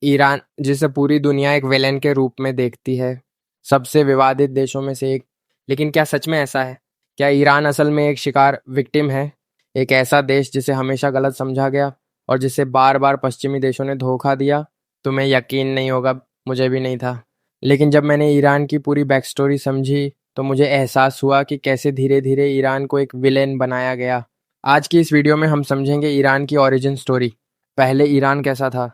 Iran, जिसे पूरी दुनिया एक विलेन के रूप में देखती है, सबसे विवादित देशों में से एक। लेकिन क्या सच में ऐसा है? क्या ईरान असल में एक शिकार विक्टिम है? एक ऐसा देश जिसे हमेशा गलत समझा गया और जिसे बार बार पश्चिमी देशों ने धोखा दिया। तुम्हें यकीन नहीं होगा, मुझे भी नहीं था। लेकिन जब मैंने ईरान की पूरी बैक स्टोरी समझी तो मुझे एहसास हुआ कि कैसे धीरे धीरे ईरान को एक विलेन बनाया गया। आज की इस वीडियो में हम समझेंगे ईरान की ओरिजिन स्टोरी। पहले ईरान कैसा था,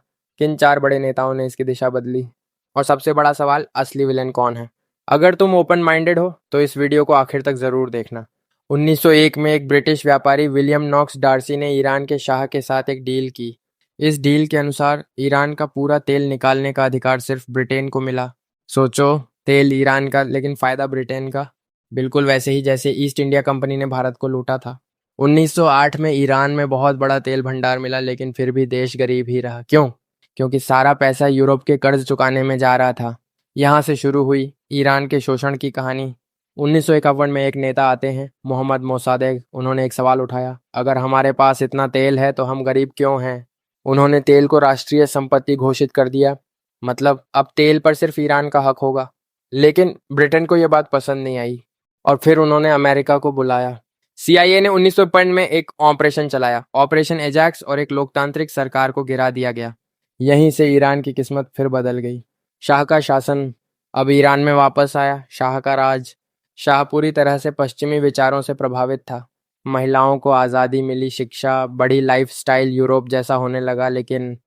किन चार बड़े नेताओं ने इसकी दिशा बदली, और सबसे बड़ा सवाल, असली विलेन कौन है। अगर तुम ओपन माइंडेड हो तो इस वीडियो को आखिर तक जरूर देखना। 1901 में एक ब्रिटिश व्यापारी विलियम नॉक्स डार्सी ने ईरान के शाह के साथ एक डील की। इस डील के अनुसार ईरान का पूरा तेल निकालने का अधिकार सिर्फ ब्रिटेन को मिला। सोचो, तेल ईरान का लेकिन फायदा ब्रिटेन का। बिल्कुल वैसे ही जैसे ईस्ट इंडिया कंपनी ने भारत को लूटा था। 1908 में ईरान में बहुत बड़ा तेल भंडार मिला, लेकिन फिर भी देश गरीब ही रहा। क्यों? क्योंकि सारा पैसा यूरोप के कर्ज चुकाने में जा रहा था। यहाँ से शुरू हुई ईरान के शोषण की कहानी। 1951 में एक नेता आते हैं, मोहम्मद मोसादेक। उन्होंने एक सवाल उठाया, अगर हमारे पास इतना तेल है तो हम गरीब क्यों हैं? उन्होंने तेल को राष्ट्रीय संपत्ति घोषित कर दिया। मतलब अब तेल पर सिर्फ ईरान का हक होगा। लेकिन ब्रिटेन को यह बात पसंद नहीं आई और फिर उन्होंने अमेरिका को बुलाया। सीआईए ने 1952 में एक ऑपरेशन चलाया, ऑपरेशन एजैक्स, और एक लोकतांत्रिक सरकार को गिरा दिया गया। यहीं से ईरान की किस्मत फिर बदल गई। शाह का शासन अब ईरान में वापस आया। शाह का राज। शाह पूरी तरह से पश्चिमी विचारों से प्रभावित था। महिलाओं को आज़ादी मिली, शिक्षा बढ़ी, लाइफस्टाइल यूरोप जैसा होने लगा। लेकिन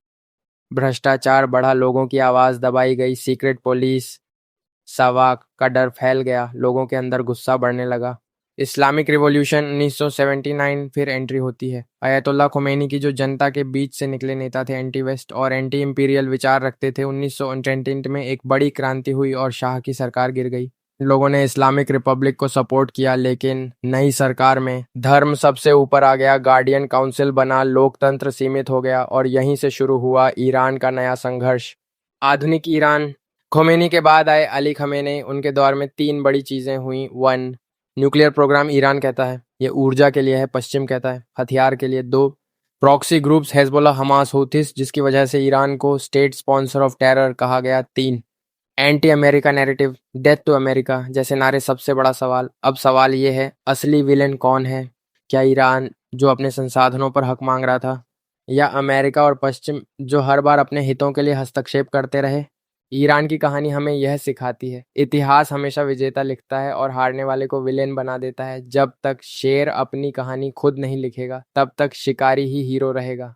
भ्रष्टाचार बढ़ा, लोगों की आवाज़ दबाई गई, सीक्रेट पुलिस, सवाक का डर फैल गया, लोगों के अंदर गुस्सा बढ़ने लगा। इस्लामिक रिवॉल्यूशन 1979 फिर एंट्री होती है। अयतुल्ला खुमैनी की जो जनता के बीच से निकले नेता थे, एंटी वेस्ट और एंटी इंपीरियल विचार रखते थे। 1929 में एक बड़ी क्रांति हुई और शाह की सरकार गिर गई। लोगों ने इस्लामिक रिपब्लिक को सपोर्ट किया, लेकिन नई सरकार में धर्म सबसे ऊपर आ गया। गार्डियन काउंसिल बना, लोकतंत्र सीमित हो गया और यहीं से शुरू हुआ ईरान का नया संघर्ष। आधुनिक ईरान। खोमेनी के बाद आए अली खमेनी। उनके दौर में तीन बड़ी चीजें हुई। 1, न्यूक्लियर प्रोग्राम ईरान कहता है ये ऊर्जा के लिए है, पश्चिम कहता है हथियार के लिए। 2, प्रॉक्सी ग्रुप्स, हेजबोला, हमास, हूथिस, जिसकी वजह से ईरान को स्टेट स्पॉन्सर ऑफ टेरर कहा गया। 3, anti America narrative, death to America जैसे नारे। सबसे बड़ा सवाल, अब सवाल ये है, असली विलेन कौन है? क्या ईरान जो अपने संसाधनों पर हक मांग रहा था, या अमेरिका और पश्चिम जो हर बार अपने हितों के लिए हस्तक्षेप करते रहे? ईरान की कहानी हमें यह सिखाती है, इतिहास हमेशा विजेता लिखता है और हारने वाले को विलेन बना देता है। जब तक शेर अपनी कहानी खुद नहीं लिखेगा, तब तक शिकारी ही हीरो रहेगा।